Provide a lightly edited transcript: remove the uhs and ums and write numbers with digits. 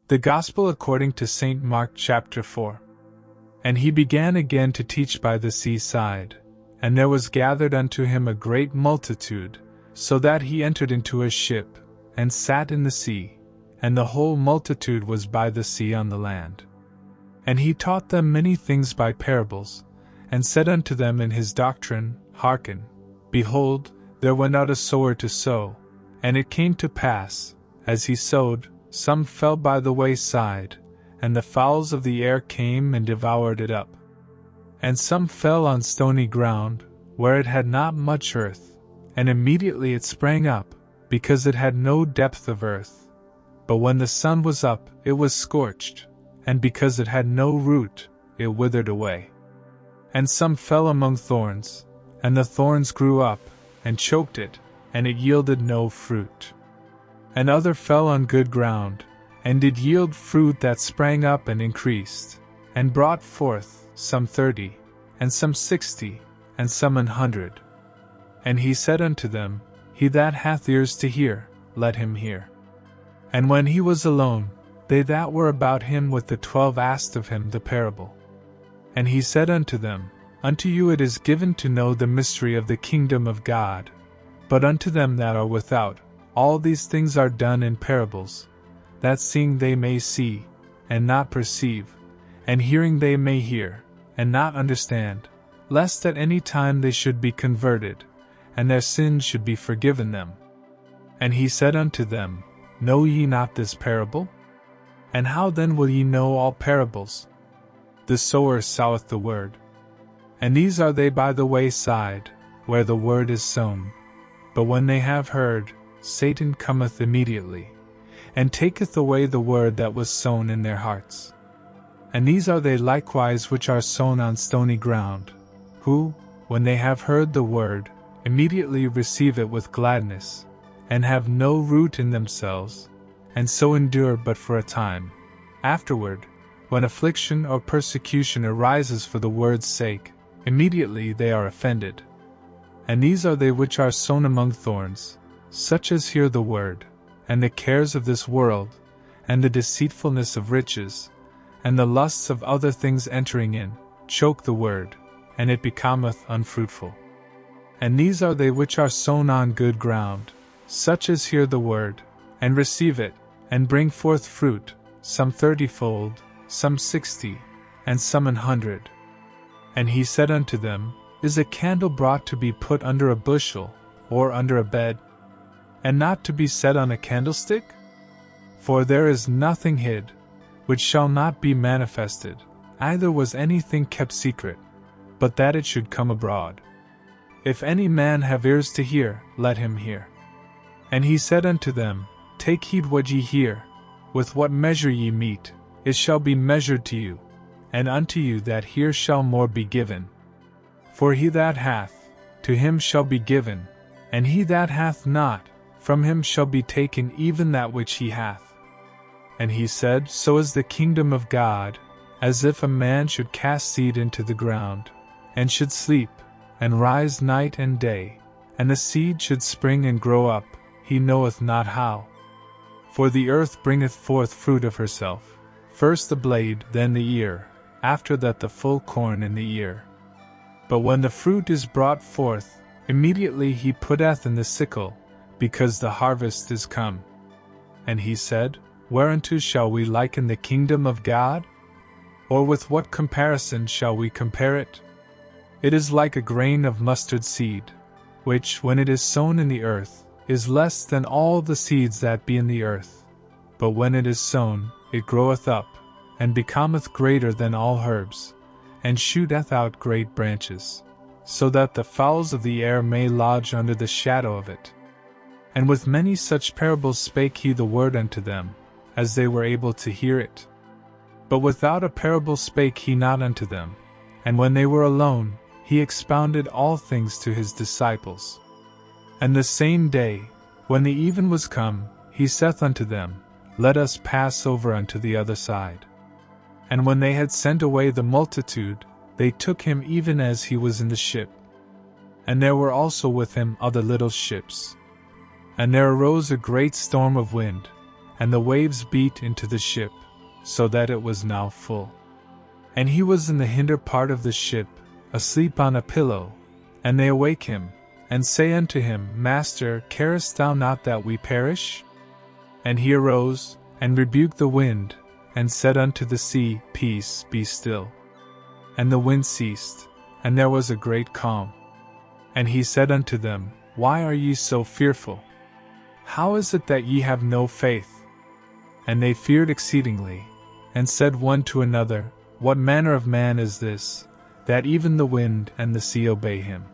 The Gospel according to St. Mark chapter 4. And he began again to teach by the seaside, and there was gathered unto him a great multitude, so that he entered into a ship, and sat in the sea, and the whole multitude was by the sea on the land. And he taught them many things by parables, and said unto them in his doctrine, Hearken, behold, there went out a sower to sow, and it came to pass, as he sowed, some fell by the wayside, and the fowls of the air came and devoured it up. And some fell on stony ground, where it had not much earth, and immediately it sprang up, because it had no depth of earth. But when the sun was up, it was scorched, and because it had no root, it withered away. And some fell among thorns, and the thorns grew up, and choked it, and it yielded no fruit. And other fell on good ground, and did yield fruit that sprang up and increased, and brought forth, some 30, and some 60, and some 100. And he said unto them, He that hath ears to hear, let him hear. And when he was alone, they that were about him with the 12 asked of him the parable. And he said unto them, Unto you it is given to know the mystery of the kingdom of God, but unto them that are without, all these things are done in parables, that seeing they may see, and not perceive, and hearing they may hear, and not understand, lest at any time they should be converted, and their sins should be forgiven them. And he said unto them, Know ye not this parable? And how then will ye know all parables? The sower soweth the word. And these are they by the wayside, where the word is sown. But when they have heard, Satan cometh immediately, and taketh away the word that was sown in their hearts. And these are they likewise which are sown on stony ground, who, when they have heard the word, immediately receive it with gladness, and have no root in themselves, and so endure but for a time. Afterward, when affliction or persecution arises for the word's sake, immediately they are offended. And these are they which are sown among thorns, such as hear the word, and the cares of this world, and the deceitfulness of riches, and the lusts of other things entering in, choke the word, and it becometh unfruitful. And these are they which are sown on good ground, such as hear the word, and receive it, and bring forth fruit, some 30-fold, some 60, and some 100. And he said unto them, Is a candle brought to be put under a bushel, or under a bed, and not to be set on a candlestick? For there is nothing hid, which shall not be manifested, neither was anything kept secret, but that it should come abroad. If any man have ears to hear, let him hear. And he said unto them, Take heed what ye hear, with what measure ye mete, it shall be measured to you, and unto you that hear shall more be given. For he that hath, to him shall be given, and he that hath not, from him shall be taken even that which he hath. And he said, So is the kingdom of God, as if a man should cast seed into the ground, and should sleep, and rise night and day, and the seed should spring and grow up, he knoweth not how. For the earth bringeth forth fruit of herself, first the blade, then the ear, after that the full corn in the ear. But when the fruit is brought forth, immediately he putteth in the sickle, because the harvest is come. And he said, Whereunto shall we liken the kingdom of God? Or with what comparison shall we compare it? It is like a grain of mustard seed, which, when it is sown in the earth, is less than all the seeds that be in the earth. But when it is sown, it groweth up, and becometh greater than all herbs, and shooteth out great branches, so that the fowls of the air may lodge under the shadow of it. And with many such parables spake he the word unto them, as they were able to hear it. But without a parable spake he not unto them. And when they were alone, he expounded all things to his disciples. And the same day, when the even was come, he saith unto them, Let us pass over unto the other side. And when they had sent away the multitude, they took him even as he was in the ship. And there were also with him other little ships. And there arose a great storm of wind, and the waves beat into the ship, so that it was now full. And he was in the hinder part of the ship, asleep on a pillow. And they awake him, and say unto him, Master, carest thou not that we perish? And he arose, and rebuked the wind, and said unto the sea, Peace, be still. And the wind ceased, and there was a great calm. And he said unto them, Why are ye so fearful? How is it that ye have no faith? And they feared exceedingly, and said one to another, What manner of man is this, that even the wind and the sea obey him?